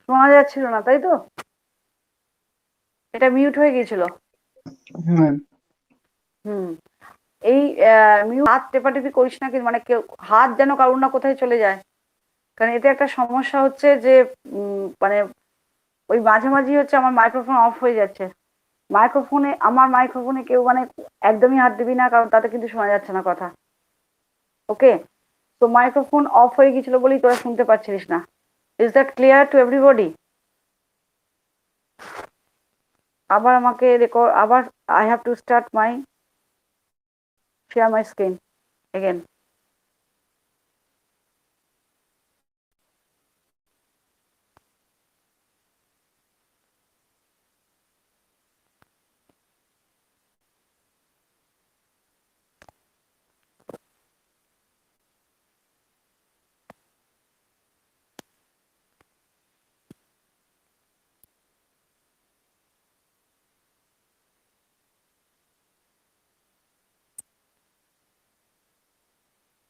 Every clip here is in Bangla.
শোনা যাচ্ছিল না, তাই তো? এটা মিউট হয়ে গিয়েছিল। হ্যাঁ হুম। এই মিউট, হাত টেপাটেপি করিস না, কিন্তু মানে কেউ হাত যেন কারুর না কোথায় চলে যায়। কারণ এতে একটা সমস্যা হচ্ছে যে মানে ওই মাঝে মাঝে হচ্ছে আমার মাইক্রোফোন অফ হয়ে যাচ্ছে। আমার মাইক্রোফোনে কেউ মানে একদমই হাত দিবি না, কারণ তাতে কিন্তু শোনা যাচ্ছে না কথা। ওকে, তো মাইক্রোফোন অফ হয়ে গেছিল বলেই তোরা শুনতে পাচ্ছিলিস না। Is that clear to everybody? আবার আমাকে রেকর্ড, আবার I have to start my share my screen again.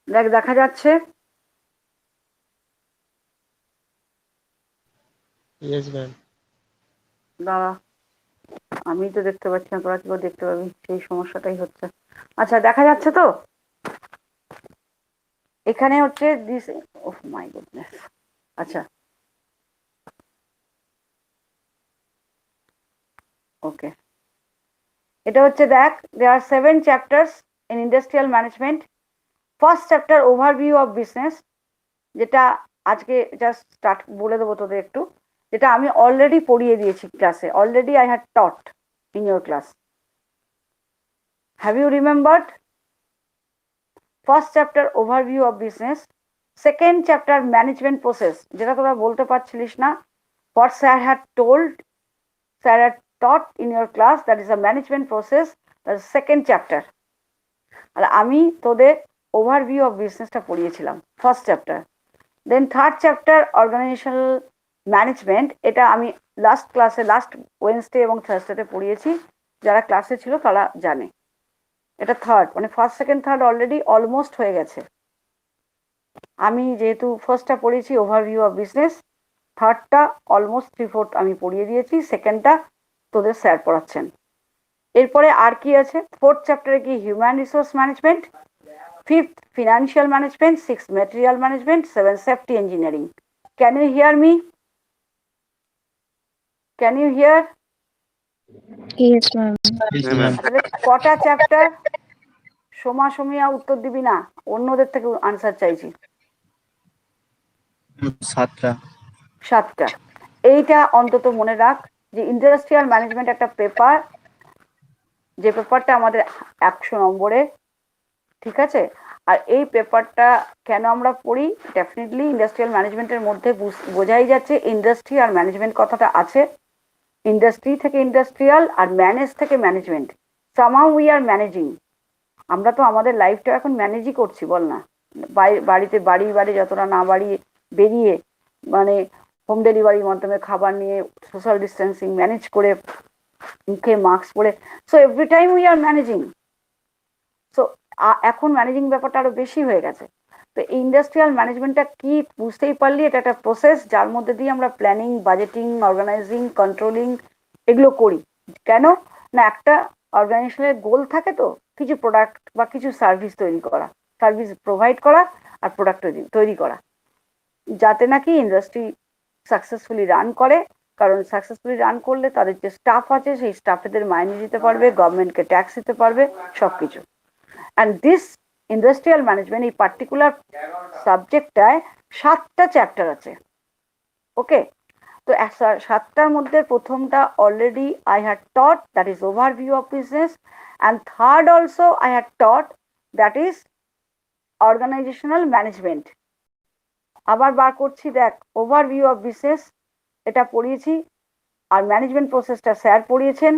দেখ, দেখা যাচ্ছে? Yes ma'am. দাঁড়া, আমি তো দেখতে পাচ্ছি না, তোরা কি করে দেখতে পাবি? সেই সমস্যাটাই হচ্ছে। আচ্ছা, দেখা যাচ্ছে তো? এখানে হচ্ছে দিস, ওহ মাই গুডনেস। আচ্ছা, ওকে। এটা হচ্ছে, দেখ, there are 7 chapters in industrial management. First chapter overview of business, যেটা আজকে জাস্ট স্টার্ট বলে দেবো তোদের একটু, যেটা আমি অলরেডি পড়িয়ে দিয়েছি ক্লাসে। Already I had taught in your class. Have you remembered? First chapter overview of business, second chapter management process, যেটা তোরা বলতে পারছিলিস না। What sir had told, sir had taught in your class, that is a management process, that is second chapter. আর আমি তোদের ওভারভিউ অফ বিজনেসটা পড়িয়েছিলাম, first chapter. Then third chapter organisational management, এটা আমি লাস্ট ক্লাসে, লাস্ট ওয়েনসডে এবং থার্সডেতে পড়িয়েছি। যারা ক্লাসে ছিল তারা জানে। এটা থার্ড, মানে first second third already almost হয়ে গেছে। আমি যেহেতু ফার্স্টটা পড়িয়েছি ওভারভিউ অফ বিজনেস, থার্ডটা অলমোস্ট 3/4 আমি পড়িয়ে দিয়েছি, সেকেন্ডটা তোদের স্যার পড়াচ্ছেন। এরপরে আর কি আছে? ফোর্থ চ্যাপ্টারে কি human resource management, fifth financial management, six material management, seven safety engineering. Can you hear me? Can you hear? Yes, ma'am. কটা চ্যাপ্টার? সোমা সোমিয়া উত্তর দিবি না, অন্যদের থেকে আনসার চাইছি। 7টা। 7টা। এইটা অন্তত মনে রাখ যে ইন্ডাস্ট্রিয়াল ম্যানেজমেন্ট একটা পেপার, যে পেপারটা আমাদের 100 নম্বরের, ঠিক আছে? আর এই পেপারটা কেন আমরা পড়ি? ডেফিনেটলি ইন্ডাস্ট্রিয়াল ম্যানেজমেন্টের মধ্যে বোঝাই যাচ্ছে ইন্ডাস্ট্রি আর ম্যানেজমেন্ট কথাটা আছে। ইন্ডাস্ট্রি থেকে ইন্ডাস্ট্রিয়াল, আর ম্যানেজ থেকে management. Somehow we are managing. আমরা তো আমাদের লাইফটা এখন ম্যানেজই করছি, বল না? বাড়িতে বাড়ি বাড়ি যতটা না বাড়িয়ে বেরিয়ে, মানে হোম ডেলিভারির মাধ্যমে খাবার নিয়ে, সোশ্যাল ডিস্টেন্সিং ম্যানেজ করে, মুখে মাস্ক পরে, so every time we are managing. So এখন ম্যানেজিং ব্যাপারটা আরো বেশি হয়ে গেছে। তো ইন্ডাস্ট্রিয়াল ম্যানেজমেন্টটা কি বুঝতেই পারলি, এটা একটা প্রসেস যার মধ্যে দিয়ে আমরা প্ল্যানিং, বাজেটিং, অর্গানাইজিং, কন্ট্রোলিং এগুলো করি। কেন না, একটা অর্গানাইজেশনের গোল থাকে তো, কিছু প্রোডাক্ট বা কিছু সার্ভিস তৈরি করা, সার্ভিস প্রোভাইড করা, আর প্রোডাক্ট তৈরি করা, যাতে নাকি ইন্ডাস্ট্রি সাকসেসফুলি রান করে। কারণ সাকসেসফুলি রান করলে তাদের যে স্টাফ আছে সেই স্টাফেদের মাইনে দিতে পারবে, গভর্নমেন্টকে ট্যাক্স দিতে পারবে, সবকিছু। অ্যান্ড দিস ইন্ডাস্ট্রিয়াল ম্যানেজমেন্ট, এই পার্টিকুলার সাবজেক্টটায় 7টা চ্যাপ্টার আছে। ওকে, তো 7টার মধ্যে প্রথমটা already I had taught, that is overview of business, and third also I had taught, that is organisational management. আবার বার করছি, দেখ, ওভারভিউ অফ বিজনেস এটা পড়িয়েছি, আর ম্যানেজমেন্ট প্রসেসটা স্যার পড়িয়েছেন,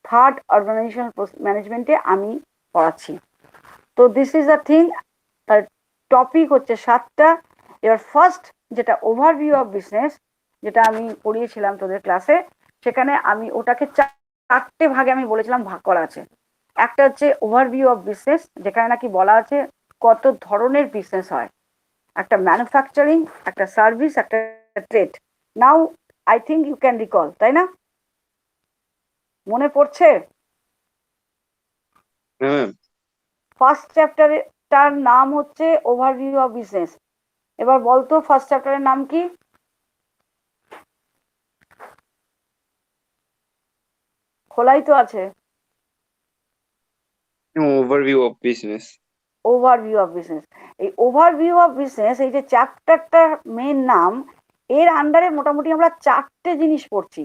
থার্ড অর্গানাইজেশনাল ম্যানেজমেন্টে আমি পড়াচ্ছি। তো দিস ইজ আ থিং, তার টপিক হচ্ছে 7টা। এবার ফার্স্ট যেটা ওভারভিউ অফ বিজনেস, যেটা আমি পড়িয়েছিলাম তোদের ক্লাসে, সেখানে আমি ওটাকে 4টে ভাগে আমি বলেছিলাম ভাগ করা আছে। একটা হচ্ছে ওভারভিউ অফ বিজনেস, যেখানে নাকি বলা আছে কত ধরনের বিজনেস হয়, একটা ম্যানুফ্যাকচারিং, একটা সার্ভিস, একটা trade. Now I think you can recall, তাই না? মনে পড়ছে? হ্যাঁ ফার্স্ট চ্যাপ্টারটার নাম হচ্ছে ওভারভিউ অফ বিজনেস। এবার বলতো ফার্স্ট চ্যাপ্টারের নাম কি? খোলাই তো আছে। Overview of business. Overview of business. এই ওভারভিউ অফ বিজনেস, এই যে চ্যাপ্টারটার মেন নাম, এর আন্ডারে মোটামুটি আমরা চারটে জিনিস পড়ছি।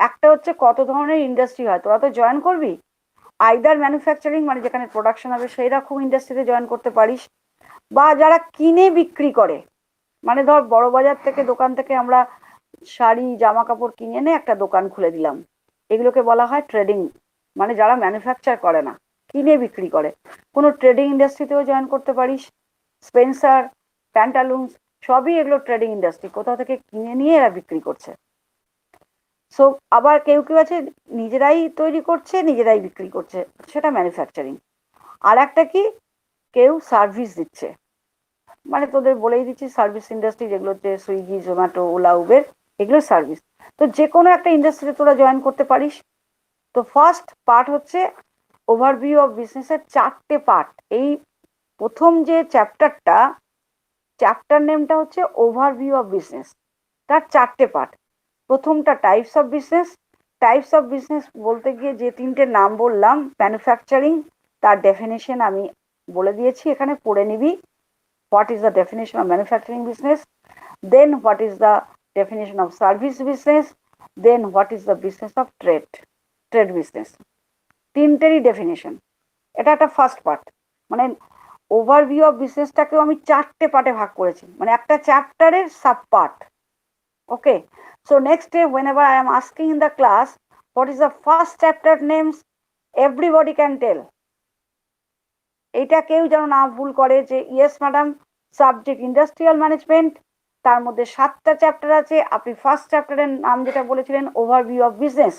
একটা হচ্ছে কত ধরনের ইন্ডাস্ট্রি হয়, তোরা তো জয়েন করবি। আইদার ম্যানুফ্যাকচারিং মানে যেখানে প্রোডাকশন হবে সেই রকম ইন্ডাস্ট্রিতে জয়েন করতে পারিস, বা যারা কিনে বিক্রি করে, মানে ধর বড় বাজার থেকে দোকান থেকে আমরা শাড়ি জামা কাপড় কিনে এনে একটা দোকান খুলে দিলাম, এগুলোকে বলা হয় ট্রেডিং। মানে যারা ম্যানুফ্যাকচার করে না, কিনে বিক্রি করে, কোনো ট্রেডিং ইন্ডাস্ট্রিতেও জয়েন করতে পারিস। স্পেন্সার, প্যান্টালুন্স, সবই এগুলো ট্রেডিং ইন্ডাস্ট্রি, কোথাও থেকে কিনে নিয়ে এরা বিক্রি করছে। সো আবার কেউ কেউ আছে নিজেরাই তৈরি করছে নিজেরাই বিক্রি করছে, সেটা ম্যানুফ্যাকচারিং। আর একটা কি, কেউ সার্ভিস দিচ্ছে, মানে তোদের বলেই দিচ্ছি সার্ভিস ইন্ডাস্ট্রি, যেগুলো হচ্ছে সুইগি, জোম্যাটো, ওলা, উবের, এগুলো সার্ভিস। তো যে কোনো একটা ইন্ডাস্ট্রিতে তোরা জয়েন করতে পারিস। তো ফার্স্ট পার্ট হচ্ছে ওভারভিউ অফ বিজনেসের চারটে পার্ট। এই প্রথম যে চ্যাপ্টারটা, চ্যাপ্টার নেমটা হচ্ছে ওভারভিউ অফ বিজনেস, তার চারটে পার্ট। প্রথমটা types of business. Types of business বলতে গিয়ে যে তিনটে নাম বললাম, ম্যানুফ্যাকচারিং, তার ডেফিনেশন আমি বলে দিয়েছি, এখানে পড়ে নিবি। What is the definition of manufacturing business? Then what is the definition of service business? Then what is the business of trade business? তিনটেরই ডেফিনেশন। এটা একটা ফার্স্ট পার্ট। মানে ওভারভিউ অফ বিজনেসটাকেও আমি চারটে পার্টে ভাগ করেছি, মানে একটা চ্যাপ্টারের sub part. Okay, so next day whenever I am asking in the class what is the first chapter names, everybody can tell. এটা কেউ যেন না ভুল করে যে yes madam, subject industrial management, তার মধ্যে 7টা চ্যাপ্টার আছে, আপনি ফার্স্ট চ্যাপ্টারের নাম যেটা বলেছিলেন ওভারভিউ অফ বিজনেস,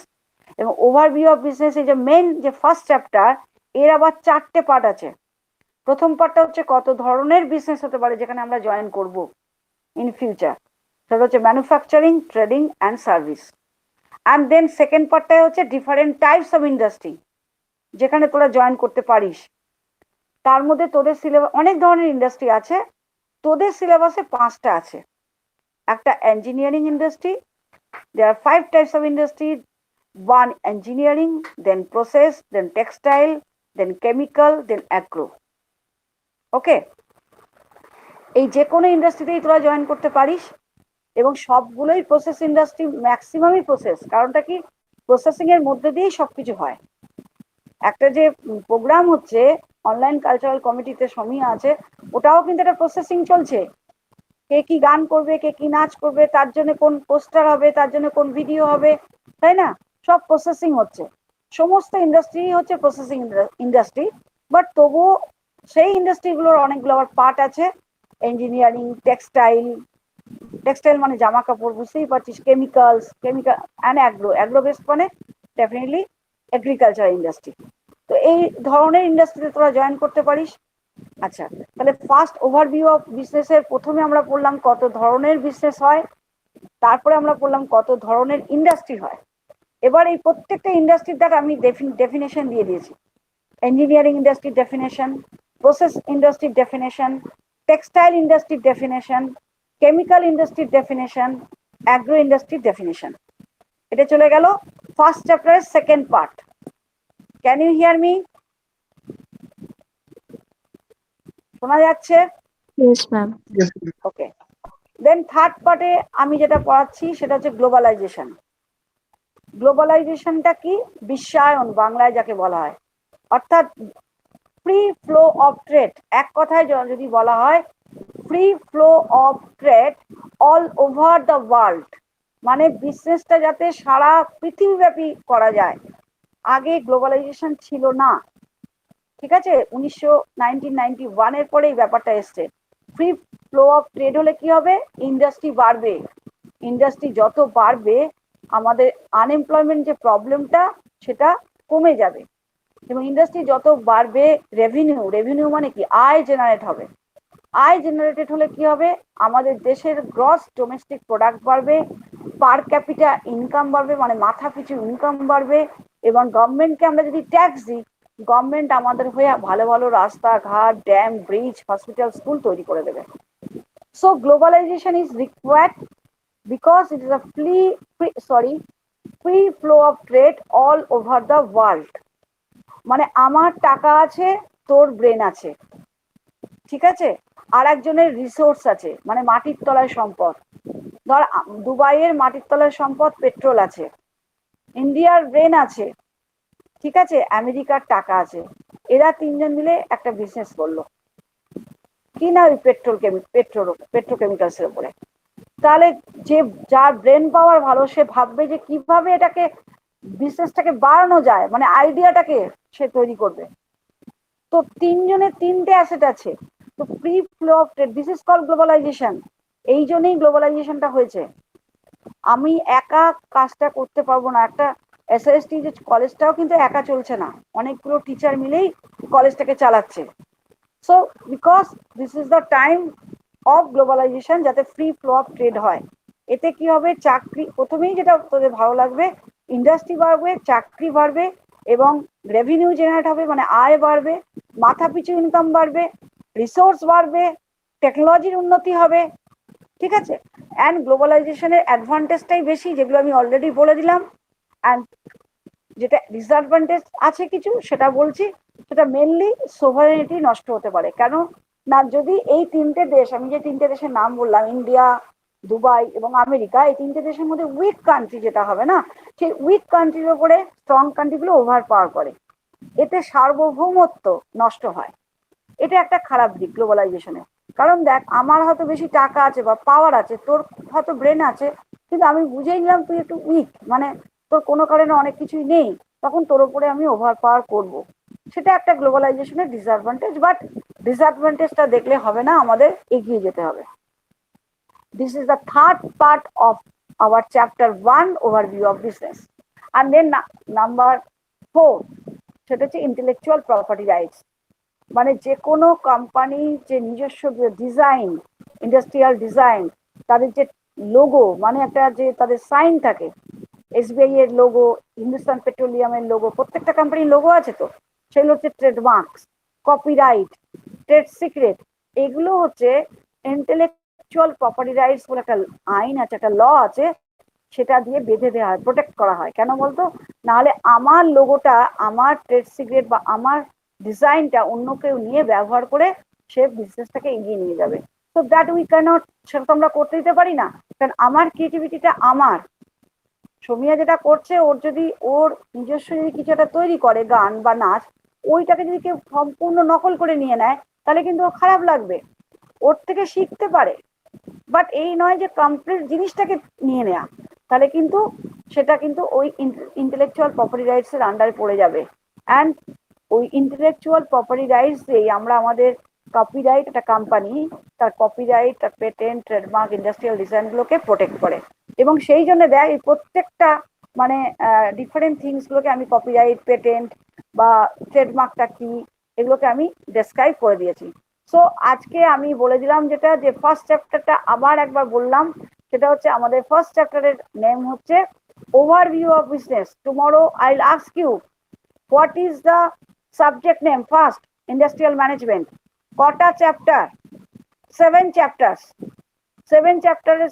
এবং ওভারভিউ অফ বিজনেস এই যে মেন যে ফার্স্ট চ্যাপ্টার, এর আবার চারটে পার্ট আছে। প্রথম পার্টটা হচ্ছে কত ধরনের বিজনেস হতে পারে যেখানে আমরা জয়েন করব ইন ফিউচার, সেটা হচ্ছে manufacturing, trading and service. And then second পার্টটাই হচ্ছে ডিফারেন্ট টাইপস অফ ইন্ডাস্ট্রি যেখানে তোরা জয়েন করতে পারিস। তার মধ্যে তোদের সিলেবাস অনেক ধরনের ইন্ডাস্ট্রি আছে, তোদের সিলেবাসে 5টা আছে। একটা engineering industry, there 5 types of industry, 1 engineering, then process, then textile, then chemical, then agro. Okay, এই যে কোনো ইন্ডাস্ট্রিতেই তোরা জয়েন করতে পারিস, এবং সবগুলোই প্রসেস ইন্ডাস্ট্রি, ম্যাক্সিমামই প্রসেস। কারণটা কি, প্রসেসিং এর মধ্যে দিয়েই সবকিছু হয়। একটা যে প্রোগ্রাম হচ্ছে অনলাইন কালচারাল কমিটিতে সমীহ আছে, ওটাও কিন্তু একটা প্রসেসিং চলছে। কে কি গান করবে, কে কি নাচ করবে, তার জন্য কোন পোস্টার হবে, তার জন্য কোন ভিডিও হবে, তাই না? সব প্রসেসিং হচ্ছে। সমস্ত ইন্ডাস্ট্রি হচ্ছে প্রসেসিং ইন্ডাস্ট্রি, বাট তবুও সেই ইন্ডাস্ট্রিগুলোর অনেকগুলো আবার পার্ট আছে। ইঞ্জিনিয়ারিং, টেক্সটাইল, টেক্সটাইল মানে জামা কাপড়, বুঝতেই পারছিস, chemicals, chemical and agro, agro based মানে ডেফিনেটলি এগ্রিকালচার ইন্ডাস্ট্রি। তো এই ধরনের ইন্ডাস্ট্রিতে তোরা জয়েন করতে পারিস। আচ্ছা, তাহলে ফার্স্ট ওভারভিউ অফ বিজনেসের প্রথমে আমরা পড়লাম কত ধরনের বিজনেস হয়, তারপরে আমরা পড়লাম কত ধরনের ইন্ডাস্ট্রি হয়। এবার এই প্রত্যেকটা ইন্ডাস্ট্রির দ্বারা আমি ডেফিনেশন দিয়ে দিয়েছি। ইঞ্জিনিয়ারিং ইন্ডাস্ট্রির ডেফিনেশন, প্রসেস ইন্ডাস্ট্রির ডেফিনেশন, টেক্সটাইল ইন্ডাস্ট্রির ডেফিনেশন, কেমিক্যাল ইন্ডাস্ট্রির ডেফিনেশন, অ্যাগ্রো ইন্ডাস্ট্রির ডেফিনেশন। এটা চলে গেল ফার্স্ট চ্যাপ্টারের second part. Can you hear me? শোনা যাচ্ছে? Yes, ma'am. Yes. Okay, then third পার্টে আমি যেটা পড়াচ্ছি সেটা হচ্ছে গ্লোবালাইজেশন। গ্লোবালাইজেশনটা কি? বিশ্বায়ন বাংলায় যাকে বলা হয়, অর্থাৎ ফ্রি ফ্লো অফ ট্রেড। এক কথায় যদি বলা হয়, free flow of trade all over the world, মানে বিজনেসটা যাতে সারা পৃথিবীব্যাপী করা যায়। আগে গ্লোবালাইজেশন ছিল না, ঠিক আছে? 1991 পরে এই ব্যাপারটা এসছে। ফ্রি ফ্লো অফ ট্রেড হলে কি হবে, ইন্ডাস্ট্রি বাড়বে। ইন্ডাস্ট্রি যত বাড়বে আমাদের আনএমপ্লয়মেন্ট যে প্রবলেমটা সেটা কমে যাবে, এবং ইন্ডাস্ট্রি যত বাড়বে রেভিনিউ, রেভিনিউ মানে কি, আয় জেনারেট হবে। আয় জেনারেটেড হলে কি হবে, আমাদের দেশের গ্রস ডোমেস্টিক প্রোডাক্ট বাড়বে, পার ক্যাপিটা ইনকাম বাড়বে, মানে মাথা পিছু ইনকাম বাড়বে, এবং গভর্নমেন্টকে আমরা যদি ট্যাক্স দিই, গভর্নমেন্ট আমাদের হয়ে ভালো ভালো রাস্তাঘাট, ড্যাম, ব্রিজ, হসপিটাল, স্কুল তৈরি করে দেবে। So globalisation is required because it is a free flow of trade all over the world. মানে আমার টাকা আছে, তোর ব্রেন আছে, ঠিক আছে, আর একজনের রিসোর্স আছে, মানে মাটির তলায় সম্পদ। ধর দুবাইয়ের মাটির তলায় সম্পদ পেট্রোল আছে, ইন্ডিয়ার ব্রেন আছে, ঠিক আছে, আমেরিকার টাকা আছে, এরা তিনজন মিলে একটা বিজনেস করলো কি না ওই পেট্রোকেমিক্যালসের উপরে। তাহলে যে যার ব্রেন পাওয়ার ভালো, সে ভাববে যে কিভাবে এটাকে বিজনেসটাকে বাড়ানো যায়, মানে আইডিয়াটাকে সে তৈরি করবে। তো তিনজনের তিনটে অ্যাসেট আছে। তো free flow of trade, this is call globalisation. এই জন্যই গ্লোবালাইজেশনটা হয়েছে। আমি একা কাজটা করতে পারবো না। একটা এসএসটি যে কলেজটাও কিন্তু একা চলছে না, অনেকগুলো টিচার মিলেই কলেজটাকে চালাচ্ছে। So because this is the time of globalisation, যাতে ফ্রি ফ্লো অফ ট্রেড হয়। এতে কি হবে, চাকরি, প্রথমেই যেটা তোদের ভালো লাগবে, ইন্ডাস্ট্রি বাড়বে, চাকরি বাড়বে, এবং রেভিনিউ জেনারেট হবে, মানে আয় বাড়বে, মাথা পিছু ইনকাম বাড়বে, রিসোর্স বাড়বে, টেকনোলজির উন্নতি হবে, ঠিক আছে। অ্যান্ড গ্লোবালাইজেশনের অ্যাডভান্টেজটাই বেশি, যেগুলো আমি অলরেডি বলে দিলাম। অ্যান্ড যেটা ডিসঅ্যাডভান্টেজ আছে কিছু, সেটা বলছি। সেটা মেনলি সোভারেনিটি নষ্ট হতে পারে। কেন না, যদি এই তিনটে দেশ, আমি যে তিনটে দেশের নাম বললাম, ইন্ডিয়া, দুবাই এবং আমেরিকা, এই তিনটে দেশের মধ্যে উইক কান্ট্রি যেটা হবে না, সেই উইক কান্ট্রির ওপরে স্ট্রং কান্ট্রিগুলো ওভার পাওয়ার করে, এতে সার্বভৌমত্ব নষ্ট হয়। এটা একটা খারাপ দিক গ্লোবালাইজেশনে। কারণ দেখ, আমার হয়তো বেশি টাকা আছে বা পাওয়ার আছে, তোর হয়তো ব্রেন আছে, কিন্তু আমি বুঝেই নিলাম তুই একটু উইক, মানে তোর কোনো কারণে অনেক কিছুই নেই, তখন তোর উপরে আমি ওভার পাওয়ার করবো। সেটা একটা গ্লোবালাইজেশনের ডিসঅ্যাডভান্টেজ। বাট ডিসঅ্যাডভান্টেজটা দেখলে হবে না, আমাদের এগিয়ে যেতে হবে। This is the third part of our chapter 1, overview of business. আর দেন নাম্বার 4, সেটা হচ্ছে ইন্টেলেকচুয়াল প্রপার্টি রাইটস। মানে যে কোনো কোম্পানি যে নিজস্ব ডিজাইন, ইন্ডাস্ট্রিয়াল ডিজাইন, তাদের যে লোগো, মানে একটা যে তাদের সাইন থাকে, এসবিআই এর লোগো, হিন্দুস্তান পেট্রোলিয়ামের লোগো, প্রত্যেকটা কোম্পানির লোগো আছে, তো সেগুলো হচ্ছে ট্রেডমার্কস, কপিরাইট, ট্রেড সিক্রেট। এগুলো হচ্ছে ইন্টেলেকচুয়াল প্রপার্টি রাইটস বলে একটা আইন আছে, একটা ল আছে, সেটা দিয়ে বেঁধে দেওয়া হয়, প্রোটেক্ট করা হয়। কেন বলতো, নাহলে আমার লোগোটা, আমার ট্রেড সিক্রেট বা আমার ডিজাইনটা অন্য কেউ নিয়ে ব্যবহার করে সে বিজনেসটাকে এগিয়ে নিয়ে যাবে। তো দ্যাট উই ক্যানট, সেটা তো আমরা করতে দিতে পারি না। কারণ আমার ক্রিয়েটিভিটিটা আমার, সৌমিয়া যেটা করছে, ওর যদি ওর নিজস্ব যদি কিছু একটা তৈরি করে, গান বা নাচ, ওইটাকে যদি কেউ সম্পূর্ণ নকল করে নিয়ে নেয়, তাহলে কিন্তু ওর খারাপ লাগবে। ওর থেকে শিখতে পারে, বাট এই নয় যে কমপ্লিট জিনিসটাকে নিয়ে নেওয়া, তাহলে কিন্তু সেটা কিন্তু ওই ইন্টেলেকচুয়াল প্রপার্টি রাইটস এর আন্ডারে পড়ে যাবে। অ্যান্ড ওই ইন্টেলেকচুয়াল প্রপার্টি রাইটস দিয়ে আমরা আমাদের কপিরাইট, একটা কোম্পানি তার কপিরাইট, তার পেটেন্ট, ট্রেডমার্ক, ইন্ডাস্ট্রিয়াল ডিজাইন গুলোকে প্রোটেক্ট করে। এবং সেই জন্য দেখ, এই প্রত্যেকটা মানে ডিফারেন্ট থিংস গুলোকে আমি কপিরাইট, পেটেন্ট বা ট্রেডমার্কটা কি, এগুলোকে আমি ডেসক্রাইব করে দিয়েছি। সো আজকে আমি বলে দিলাম যেটা, যে ফার্স্ট চ্যাপ্টারটা আবার একবার বললাম, সেটা হচ্ছে আমাদের ফার্স্ট চ্যাপ্টারের নেম হচ্ছে overview of business. Tomorrow I will ask you what is the subject name first, industrial management. কটা চ্যাপ্টার? 7 চ্যাপ্টার্স। 7 চ্যাপ্টারের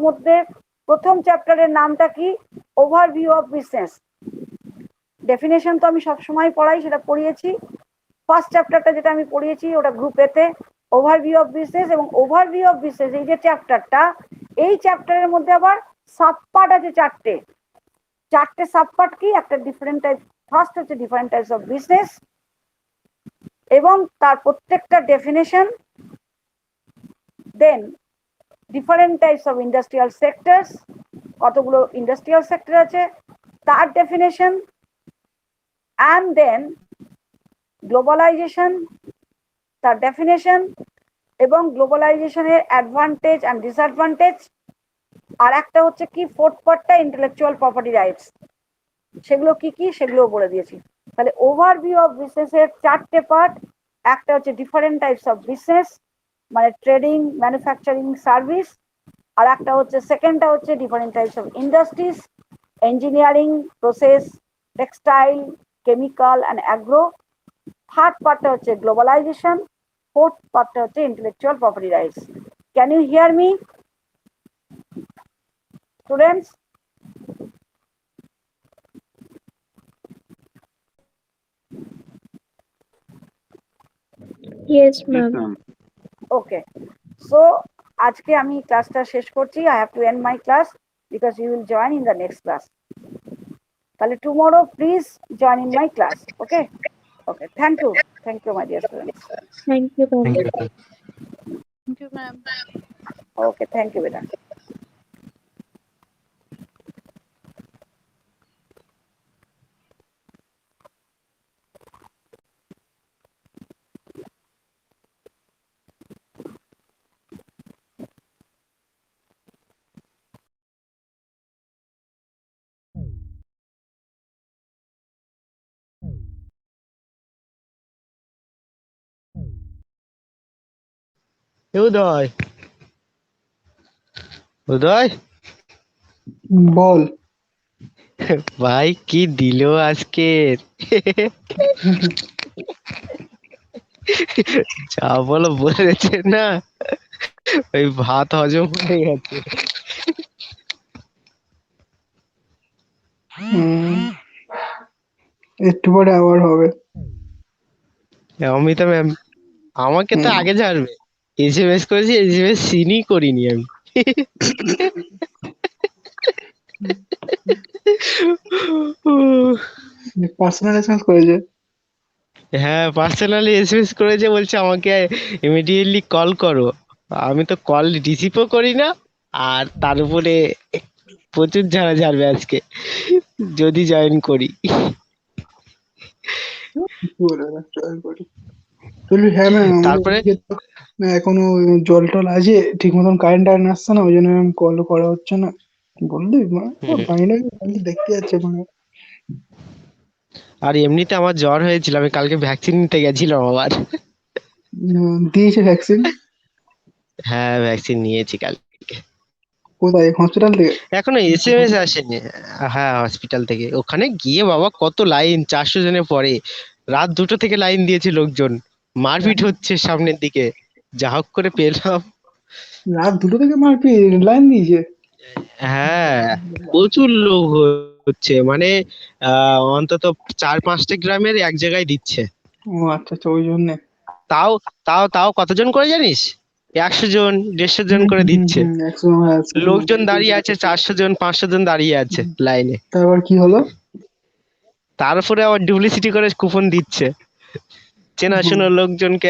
মধ্যে প্রথম চ্যাপ্টারের নামটা কি? Overview of business. ডেফিনেশন তো আমি সবসময় পড়াই, সেটা পড়িয়েছি। ফার্স্ট চ্যাপ্টারটা যেটা আমি পড়িয়েছি, ওটা গ্রুপ এতে, ওভারভিউ অফ বিজনেস। এবং ওভারভিউ অফ বিজনেস এই যে চ্যাপ্টারটা, এই চ্যাপ্টারের মধ্যে আবার সাবপার্ট আছে চারটে। চারটে সাবপার্ট কি? একটা ডিফারেন্ট টাইপ, ফার্স্ট হচ্ছে ডিফারেন্ট টাইপস অফ বিজনেস, এবং তার প্রত্যেকটা definition, then different types of industrial sectors, কতগুলো ইন্ডাস্ট্রিয়াল সেক্টর আছে তার ডেফিনেশন, অ্যান্ড দেন গ্লোবালাইজেশন, তার ডেফিনেশন, এবং গ্লোবালাইজেশনের অ্যাডভান্টেজ অ্যান্ড ডিসঅ্যাডভান্টেজ। আর একটা হচ্ছে কি, ফোর্থ পার্টটা ইন্টেলেকচুয়াল প্রপার্টি রাইটস, সেগুলো কি কি সেগুলো বলে দিয়েছি। তাহলে ওভারভিউ অফ বিজনেসের চারটে পার্ট। একটা হচ্ছে ডিফারেন্ট টাইপস অফ বিজনেস, মানে ট্রেডিং, ম্যানুফ্যাকচারিং, সার্ভিস। আর একটা হচ্ছে সেকেন্ডটা হচ্ছে different types of industries, engineering, process, textile, chemical and agro. Third পার্টটা হচ্ছে গ্লোবালাইজেশন। ফোর্থ পার্টটা হচ্ছে intellectual property rights. Can you hear me students? Yes, Yes, ma'am. ma'am. Okay, so আজকে আমি ক্লাসটা শেষ করছি। I have to end my class because you will join in the next class. তাহলে tomorrow please join in my class. Okay, okay, thank you my dear students. Thank you, ma'am. Thank you. Thank you, ma'am. Okay, thank you বেটা। উদয়, উদয় বল। ভাই কি দিল আজকে, যা বলো বলেছে না, ওই ভাত হজম হয়ে গেছে। একটু পরে আবার হবে। অমিতা ম্যাম আমাকে তো আগে ছাড়বে, এসএমএস করেছি, এসএমএস সিনই করিনি আমি। পার্সোনাল এসএমএস করেছে। হ্যাঁ পার্সোনালি এসএমএস করেছে, বলছে আমাকে ইমিডিয়েটলি কল করো। আমি তো কল রিসিভও করি না, আর তার উপরে প্রচুর ঝাড়া ঝাড়বে আজকে যদি জয়েন করি। বলবি হ্যাঁ ম্যাম, তারপরে এখনো জল টল আছে, ঠিক মতন কারেন্ট আসছে না, ওই জন্য ম্যাম কল করা হচ্ছে না। বললি ফাইনালি দেখতে যাচ্ছে মানে। আর এমনিতে আমার জ্বর হয়েছিল, আমি কালকে ভ্যাকসিন নিতে গেছিলাম আবার। দিয়েছে ভ্যাকসিন? হ্যাঁ ভ্যাকসিন নিয়েছি কাল। কোথায়, হসপিটাল থেকে? এখনো এসএমএস আসেনি। হ্যাঁ হসপিটাল থেকে, ওখানে গিয়ে বাবা কত লাইন, 400 জনের পরে। রাত 2টো থেকে লাইন দিয়েছে লোকজন, মারপিট হচ্ছে সামনের দিকে, যা হোক করে পেলাম। রাত 2টো থেকে মারপিট, লাইন দিয়েছে? হ্যাঁ প্রচুর লোক হচ্ছে, মানে অন্তত 4-5টা গ্রামের এক জায়গায় দিচ্ছে। ও আচ্ছা আচ্ছা, ওই জন্য। তাও তাও তাও কতজন করে জানিস, 100 জন 150 জন করে দিচ্ছে। 100, হ্যাঁ, 100। লোকজন দাঁড়িয়ে আছে, 400 জন 500 জন দাঁড়িয়ে আছে লাইনে। তারপর কি হলো? তারপরে আবার ডুপ্লিসিটি করে কুপন দিচ্ছে, চেনাশোনা লোকজনকে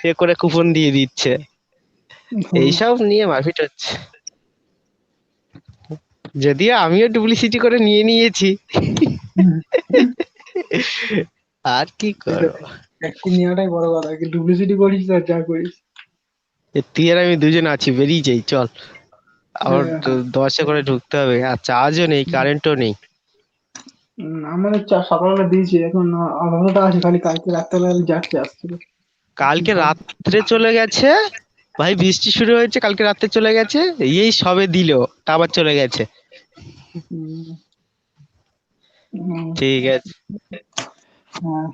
এ করে কুপন দিয়ে দিচ্ছে। এইসব নিয়ে মারপিট হচ্ছে, যদিও আমিও ডুপ্লিসিটি করে নিয়ে নিয়েছি। আর কি করবো, ভ্যাকসিন নেওয়াটাই বড় কথা, কি ডুপ্লিসিটি করিস আর যা করিস। তুই আর আমি দুজন আছি, বেরিয়ে যাই চল। আবার হ্যাঁ। 10-এ করে ঢুকতে হবে, আর চার্জও নেই, কারেন্টও নেই। আমাদের সকালবেলা দিয়েছি, এখন আলাদাটা আছে, খালি কালকে রাত্রেবেলা যাচ্ছে আসছিল। কালকে রাত্রে চলে গেছে ভাই, বৃষ্টি শুরু হয়েছে, কালকে রাত্রে চলে গেছে, এই সবে দিল, তা আবার চলে গেছে। হুম, হুম, ঠিক আছে। হ্যাঁ।